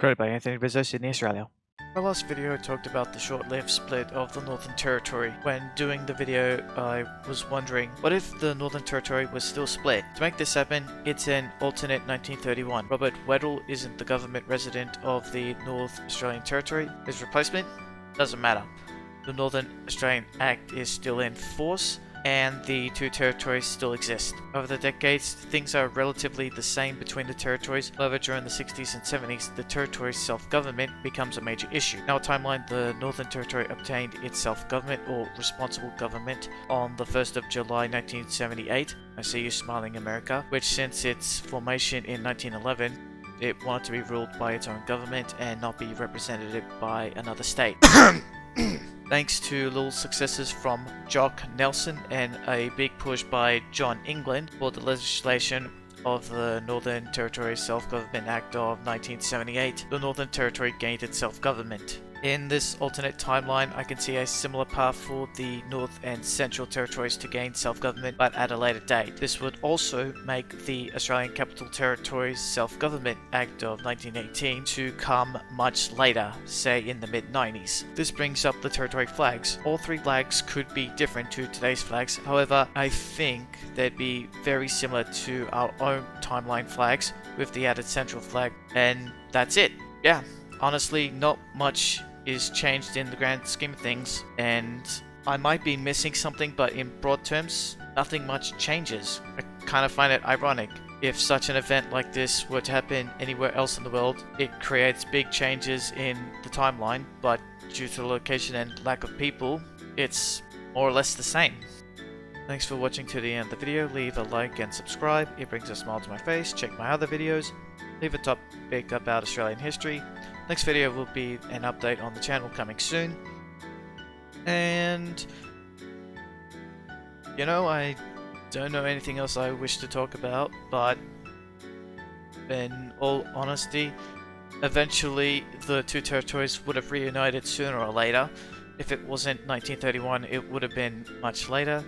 Created by Anthony Rizzo, Sydney, Australia. My last video talked about the short-lived split of the Northern Territory. When doing the video, I was wondering, what if the Northern Territory was still split? To make this happen, it's an alternate 1931. Robert Weddell isn't the government resident of the North Australian Territory. His replacement? Doesn't matter. The Northern Australian Act is still in force, and the two territories still exist. Over the decades, things are relatively the same between the territories. However, during the 60s and 70s, the territory's self-government becomes a major issue. In our timeline, the Northern Territory obtained its self-government, or responsible government, on the 1st of July 1978. I see you smiling, America, which since its formation in 1911, it wanted to be ruled by its own government and not be represented by another state. Thanks to little successes from Jock Nelson and a big push by John England for the legislation of the Northern Territory Self-Government Act of 1978, the Northern Territory gained its self-government. In this alternate timeline, I can see a similar path for the North and Central Territories to gain self-government, but at a later date. This would also make the Australian Capital Territories Self-Government Act of 1918 to come much later, say in the mid-90s. This brings up the territory flags. All three flags could be different to today's flags, however, I think they'd be very similar to our own timeline flags with the added central flag, and that's it. Yeah, honestly, not much is changed in the grand scheme of things, and I might be missing something, but in broad terms, nothing much changes. I kind of find it ironic. If such an event like this were to happen anywhere else in the world, it creates big changes in the timeline, but due to the location and lack of people, it's more or less the same. Thanks for watching to the end of the video. Leave a like and subscribe. It brings a smile to my face. Check my other videos. Leave a topic about Australian history. Next video will be an update on the channel coming soon. And you know, I don't know anything else I wish to talk about, but in all honesty, eventually the two territories would have reunited sooner or later. If it wasn't 1931, it would have been much later.